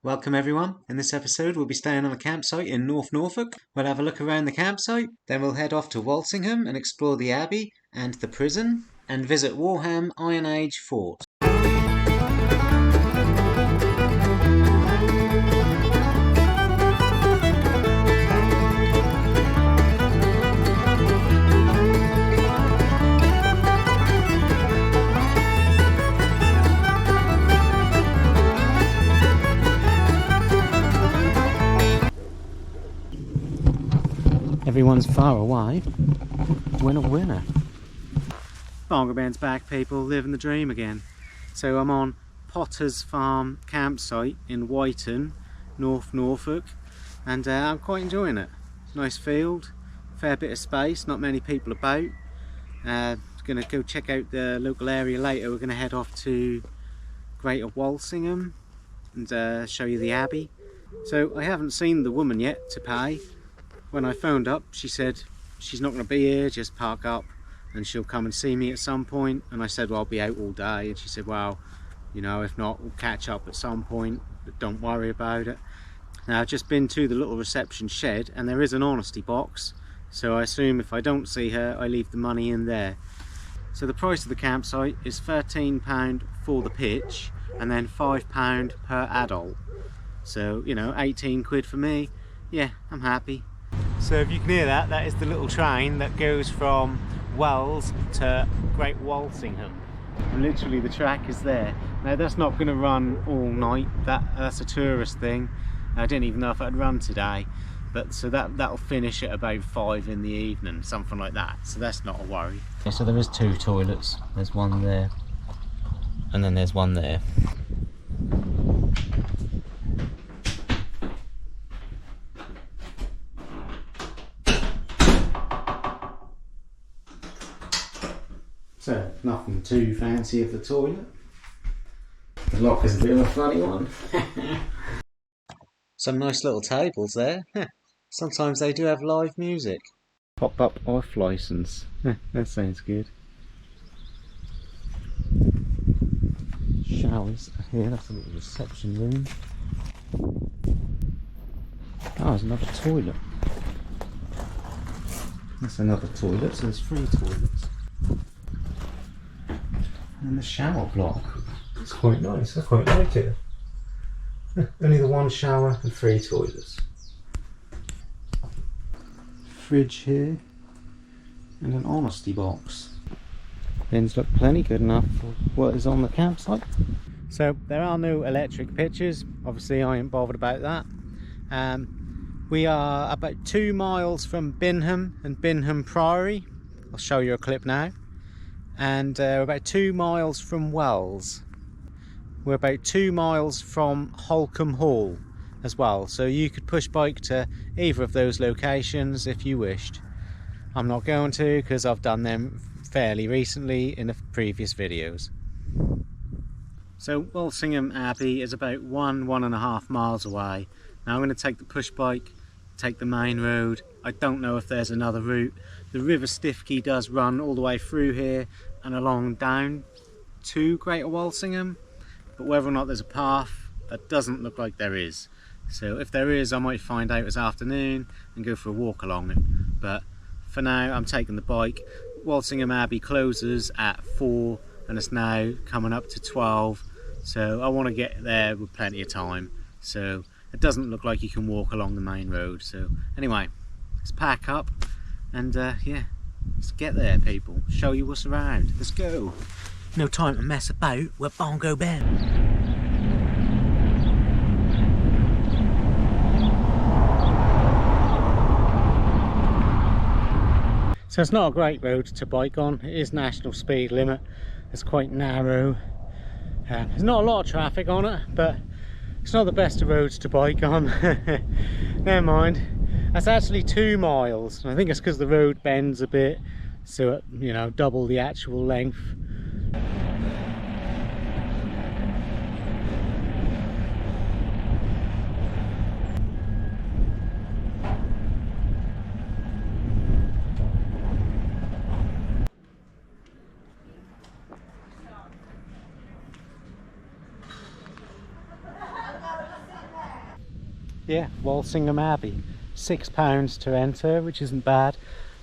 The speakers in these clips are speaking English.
Welcome everyone. In this episode we'll be staying on a campsite in North Norfolk. We'll have a look around the campsite, then we'll head off to Walsingham and explore the Abbey and the prison, and visit Warham Iron Age Fort. Everyone's far away. Winner. Bongo Band's back, people, living the dream again. So I'm on Potter's Farm campsite in Whiten, North Norfolk, and I'm quite enjoying it. Nice field, fair bit of space, not many people about. Gonna go check out the local area later. We're gonna head off to Greater Walsingham and show you the Abbey. So I haven't seen the woman yet to pay. When I phoned up, she said she's not going to be here, just park up and she'll come and see me at some point. And I said, well, I'll be out all day. And she said, well, you know, if not, we'll catch up at some point, but don't worry about it. Now, I've just been to the little reception shed and there is an honesty box. So I assume if I don't see her, I leave the money in there. So the price of the campsite is £13 for the pitch and then £5 per adult. So, you know, 18 quid for me. Yeah, I'm happy. So if you can hear that, that is the little train that goes from Wells to Great Walsingham. And literally the track is there. Now that's not going to run all night, that's a tourist thing. I didn't even know if I'd run today. But so that'll finish at about 5 in the evening, something like that. So that's not a worry. Yeah, so there is 2 toilets. There's one there and then there's one there. So, nothing too fancy of the toilet. The lock is a bit of a funny one. Some nice little tables there. Sometimes they do have live music. Pop-up off licence. That sounds good. Showers. Yeah, that's a little reception room. Oh, there's another toilet. That's another toilet, so there's 3 toilets. And the shower block. It's quite nice, I quite like it. Only the 1 shower and 3 toilets. Fridge here. And an honesty box. Bins look plenty good enough for what is on the campsite. So there are no electric pitches. Obviously I ain't bothered about that. We are about 2 miles from Bingham and Bingham Priory. I'll show you a clip now. And we're about 2 miles from Wells. We're about 2 miles from Holcombe Hall as well, so you could push bike to either of those locations if you wished. I'm not going to because I've done them fairly recently in the previous videos. So Walsingham Abbey is about 1.5 miles away. Now I'm going to take the push bike, take the main road. I don't know if there's another route. The River Stiffkey does run all the way through here and along down to Greater Walsingham, but whether or not there's a path, that doesn't look like there is. So if there is, I might find out this afternoon and go for a walk along it. But for now, I'm taking the bike. Walsingham Abbey closes at 4 and it's now coming up to 12. So I want to get there with plenty of time. So it doesn't look like you can walk along the main road. So anyway, let's pack up and yeah, let's get there, people. Show you what's around. Let's go. No time to mess about. We're Bongo Ben. So it's not a great road to bike on. It is national speed limit. It's quite narrow. There's not a lot of traffic on it, but it's not the best of roads to bike on. Never mind. That's actually 2 miles. I think it's because the road bends a bit, so it, you know, double the actual length. Yeah, Walsingham Abbey. £6 to enter, which isn't bad.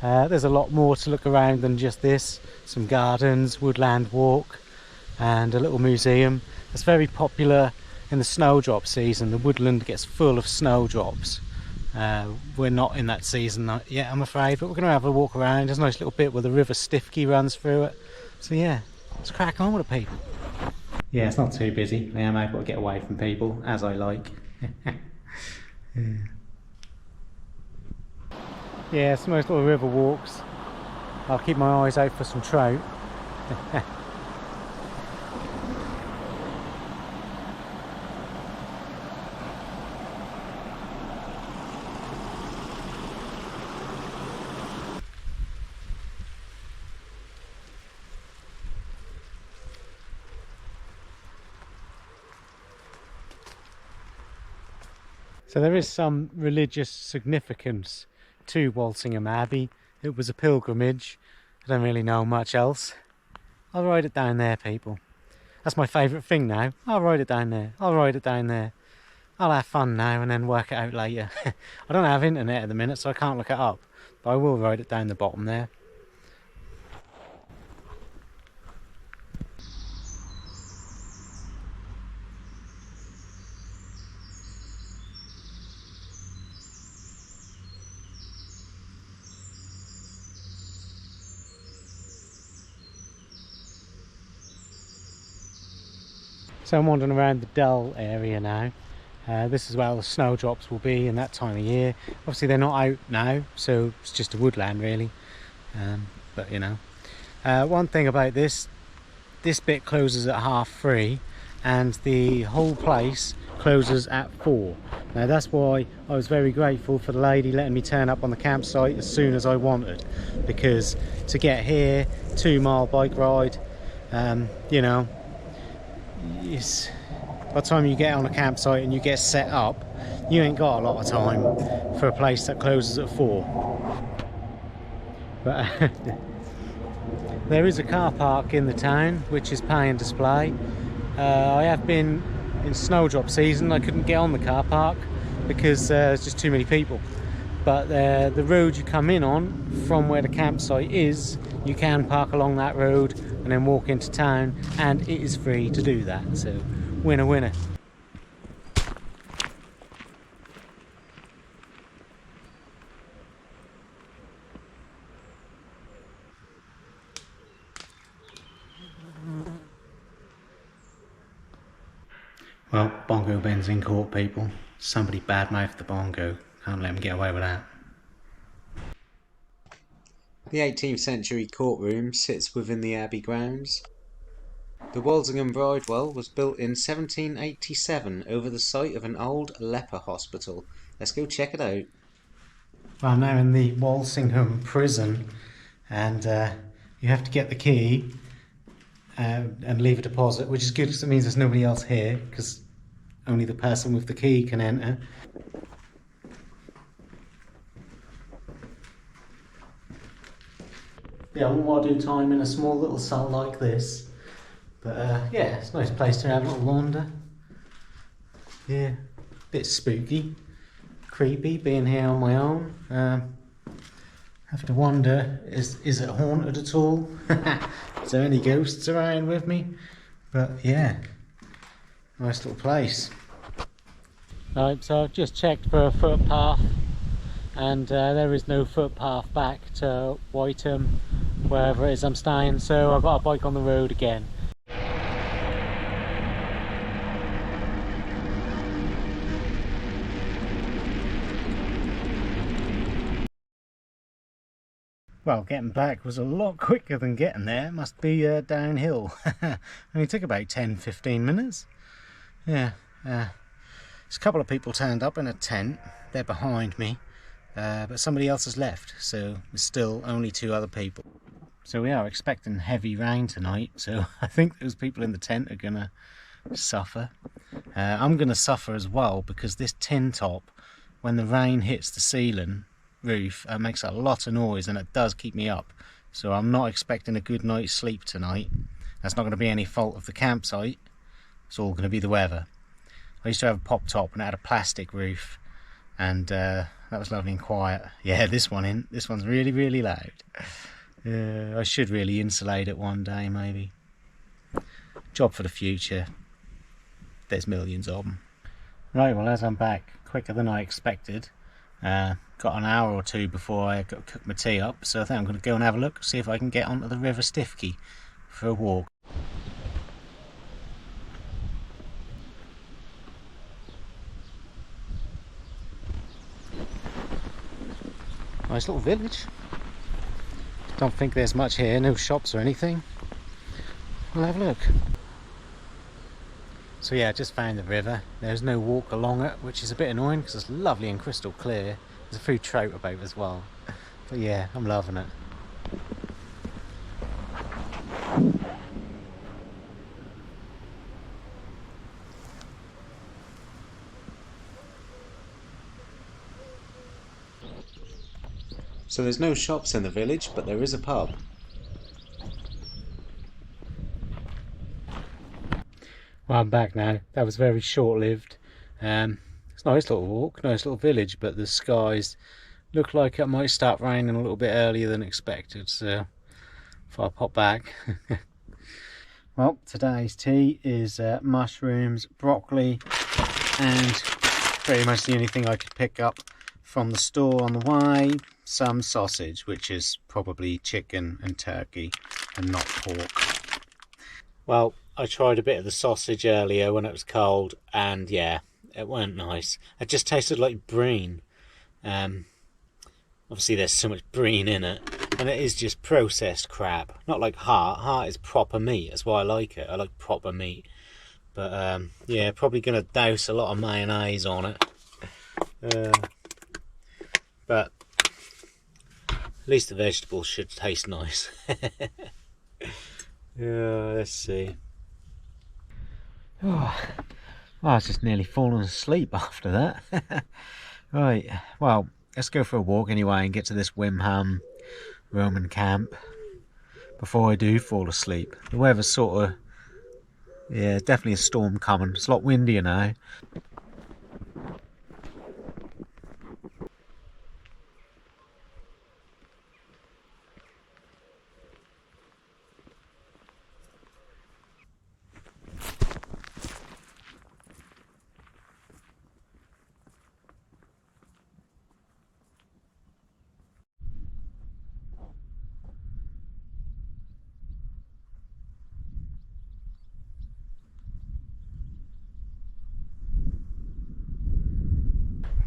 There's a lot more to look around than just this. Some gardens, woodland walk, and a little museum. It's very popular in the snowdrop season. The woodland gets full of snowdrops. We're not in that season yet, I'm afraid, but we're going to have a walk around. There's a nice little bit where the River Stiffkey runs through it. So yeah, let's crack on with the people. Yeah, it's not too busy. I am able to get away from people as I like. Yeah, some nice little river walks. I'll keep my eyes out for some trout. So there is some religious significance to Walsingham Abbey. It was a pilgrimage. I don't really know much else. I'll write it down there, people. That's my favourite thing now. I'll write it down there. I'll write it down there. I'll have fun now and then work it out later. I don't have internet at the minute, so I can't look it up. But I will write it down the bottom there. So I'm wandering around the Dull area now. This is where the snowdrops will be in that time of year. Obviously they're not out now, so it's just a woodland really. But you know, one thing about this bit closes at 3:30 and the whole place closes at 4. Now that's why I was very grateful for the lady letting me turn up on the campsite as soon as I wanted, because to get here, 2-mile bike ride, you know, by the time you get on a campsite and you get set up, you ain't got a lot of time for a place that closes at 4. But there is a car park in the town which is pay and display. I have been in snowdrop season. I couldn't get on the car park because there's just too many people. But the road you come in on from where the campsite is, you can park along that road and then walk into town, and it is free to do that. So winner winner. Well, bongo Ben's in court, people. Somebody badmouthed the bongo. Can't let him get away with that. The 18th century courtroom sits within the Abbey grounds. The Walsingham Bridewell was built in 1787 over the site of an old leper hospital. Let's go check it out. Well, I'm now in the Walsingham prison, and you have to get the key and leave a deposit, which is good because it means there's nobody else here, because only the person with the key can enter. Yeah, I wouldn't want to do time in a small little cell like this, but yeah, it's a nice place to have a little wander. Yeah, bit spooky, creepy being here on my own. Have to wonder, is it haunted at all? Is there any ghosts around with me? But yeah, nice little place. Right, so I've just checked for a footpath, and there is no footpath back to Whiteham, wherever it is I'm staying, so I've got a bike on the road again. Well, getting back was a lot quicker than getting there. It must be downhill. Only took about 10-15 minutes. Yeah, there's a couple of people turned up in a tent. They're behind me, but somebody else has left, so there's still only 2 other people. So we are expecting heavy rain tonight, so I think those people in the tent are gonna suffer. I'm gonna suffer as well, because this tin top, when the rain hits the ceiling roof, it makes a lot of noise and it does keep me up. So I'm not expecting a good night's sleep tonight. That's not going to be any fault of the campsite. It's all going to be the weather. I used to have a pop top and it had a plastic roof, and that was lovely and quiet. Yeah, this one's really loud. I should really insulate it one day, maybe. Job for the future. There's millions of them. Right, well, as I'm back quicker than I expected, got an hour or two before I got to cook my tea up, so I think I'm going to go and have a look, see if I can get onto the River Stiffkey for a walk. Nice little village. Don't think there's much here, no shops or anything. We'll have a look. So yeah, I just found the river. There's no walk along it, which is a bit annoying because it's lovely and crystal clear. There's a few trout about as well. But yeah, I'm loving it. So there's no shops in the village, but there is a pub. Well, I'm back now. That was very short-lived. It's a nice little walk, nice little village, but the skies look like it might start raining a little bit earlier than expected, so if I pop back. Well, today's tea is mushrooms, broccoli, and pretty much the only thing I could pick up from the store on the way, some sausage, which is probably chicken and turkey and not pork. Well, I tried a bit of the sausage earlier when it was cold, and yeah, it weren't nice. It just tasted like brine. Obviously there's so much brine in it, and it is just processed crab. Not like heart. Heart is proper meat. That's why I like it. I like proper meat. But yeah, probably gonna douse a lot of mayonnaise on it. But at least the vegetables should taste nice. Yeah, let's see. Oh, I was just nearly fallen asleep after that. Right, well, let's go for a walk anyway and get to this Warham Roman camp before I do fall asleep. The weather's sort of, yeah, definitely a storm coming. It's a lot windier now.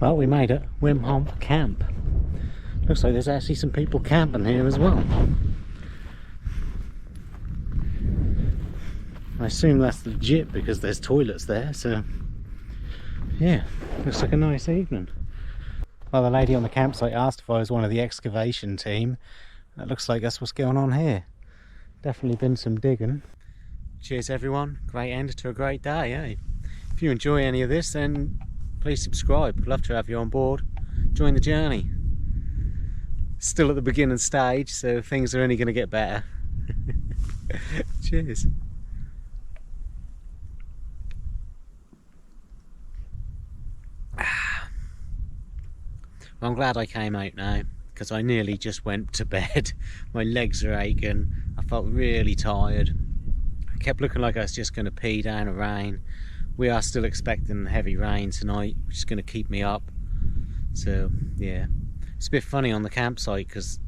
Well, we made it. Warham camp. Looks like there's actually some people camping here as well. I assume that's legit because there's toilets there, so yeah, looks like a nice evening. Well, the lady on the campsite asked if I was one of the excavation team. That looks like that's what's going on here. Definitely been some digging. Cheers everyone, great end to a great day, eh? If you enjoy any of this, then please subscribe. Love to have you on board. Join the journey. Still at the beginning stage, so things are only going to get better. Cheers. Well, I'm glad I came out now, because I nearly just went to bed. My legs are aching. I felt really tired. I kept looking like I was just going to pee down the rain. We are still expecting heavy rain tonight, which is going to keep me up. So yeah, it's a bit funny on the campsite because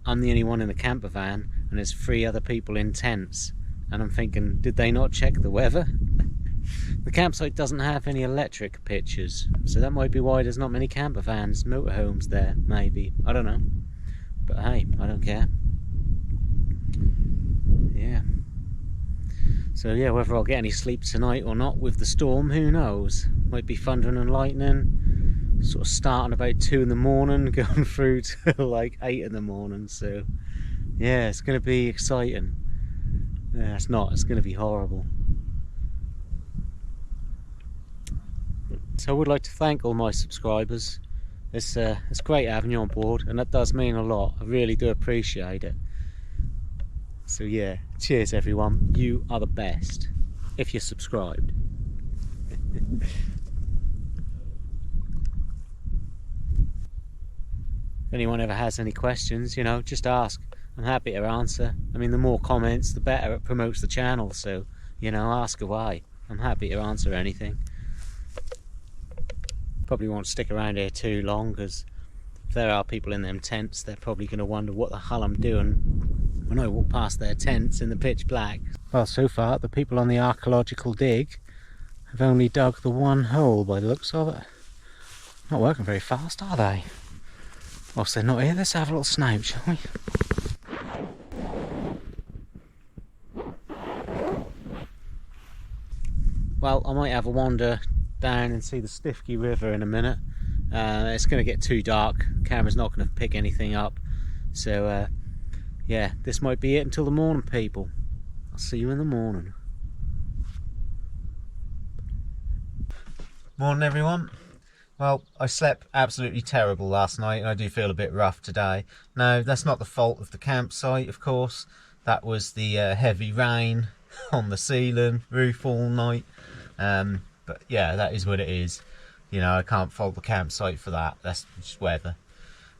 I'm the only one in the camper van and there's 3 other people in tents, and I'm thinking, did they not check the weather? The campsite doesn't have any electric pitches, so that might be why there's not many camper vans, motorhomes there, maybe. I don't know. But hey, I don't care. Yeah. So yeah, whether I'll get any sleep tonight or not with the storm, who knows? Might be thunder and lightning, sort of starting about 2 in the morning, going through to like 8 in the morning. So yeah, it's going to be exciting. Yeah, it's not, it's going to be horrible. So I would like to thank all my subscribers. It's great having you on board, and that does mean a lot. I really do appreciate it. So yeah, cheers everyone. You are the best if you're subscribed. if anyone ever has any questions, you know, just ask. I'm happy to answer. I mean, the more comments, the better it promotes the channel. So, you know, ask away. I'm happy to answer anything. Probably won't stick around here too long, because if there are people in them tents, they're probably going to wonder what the hell I'm doing when I walk past their tents in the pitch black. Well, so far the people on the archaeological dig have only dug the one hole by the looks of it. Not working very fast, are they? Whilst they're not here, let's have a little snout, shall we? Well, I might have a wander down and see the Stiffkey River in a minute. It's going to get too dark, the camera's not going to pick anything up. So yeah, this might be it until the morning, people. I'll see you in the morning. Morning, everyone. Well, I slept absolutely terrible last night, and I do feel a bit rough today. Now, that's not the fault of the campsite, of course. That was the heavy rain on the ceiling, roof all night. But yeah, that is what it is. You know, I can't fault the campsite for that. That's just weather.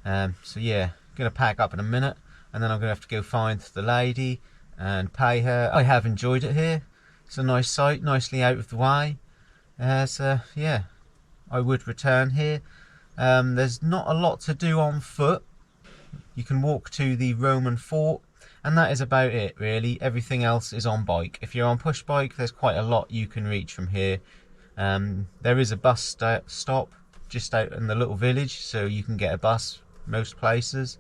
So yeah, gonna pack up in a minute, and then I'm gonna have to go find the lady and pay her. I have enjoyed it here. It's a nice site, nicely out of the way. So yeah, I would return here. There's not a lot to do on foot. You can walk to the Roman fort, and that is about it really. Everything else is on bike. If you're on push bike, there's quite a lot you can reach from here. There is a bus stop just out in the little village, so you can get a bus most places.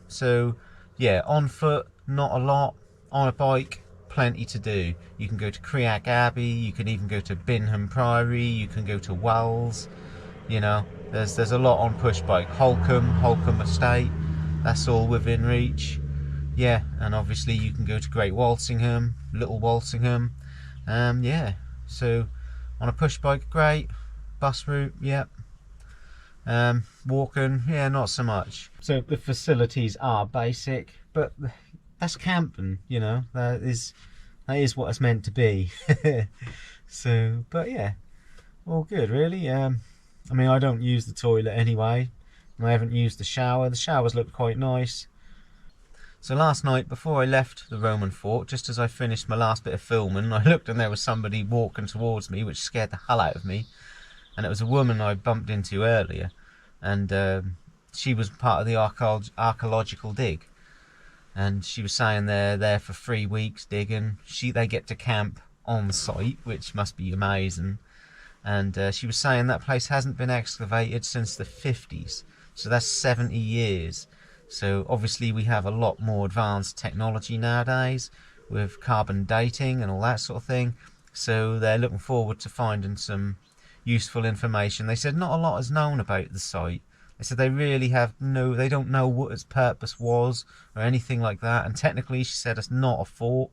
So yeah, on foot, not a lot. On a bike, plenty to do. You can go to Creac Abbey, you can even go to Binham Priory, you can go to Wells. You know, there's a lot on push bike. Holcombe Estate, that's all within reach. Yeah, and obviously you can go to Great Walsingham, Little Walsingham. Yeah, so on a push bike, great. Bus route, yep. Walking, yeah, not so much. So the facilities are basic, but that's camping, you know. That is what it's meant to be. So, but yeah, all good really. I mean, I don't use the toilet anyway, and I haven't used the shower. The showers look quite nice. So last night, before I left the Roman fort, just as I finished my last bit of filming, I looked and there was somebody walking towards me, which scared the hell out of me. And it was a woman I bumped into earlier, and she was part of the archaeological dig. And she was saying they're there for 3 weeks digging. They get to camp on site, which must be amazing. And she was saying that place hasn't been excavated since the 50s, so that's 70 years. So obviously we have a lot more advanced technology nowadays with carbon dating and all that sort of thing. So they're looking forward to finding some useful information. They said not a lot is known about the site. They said they really they don't know what its purpose was or anything like that. And technically, she said, it's not a fort.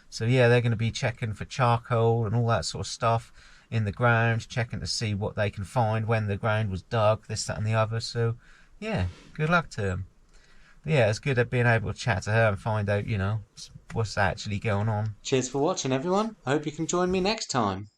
So yeah, they're going to be checking for charcoal and all that sort of stuff in the ground, checking to see what they can find when the ground was dug, this, that and the other. So yeah, good luck to them. But yeah, it's good at being able to chat to her and find out, you know, what's actually going on. Cheers for watching, everyone. I hope you can join me next time.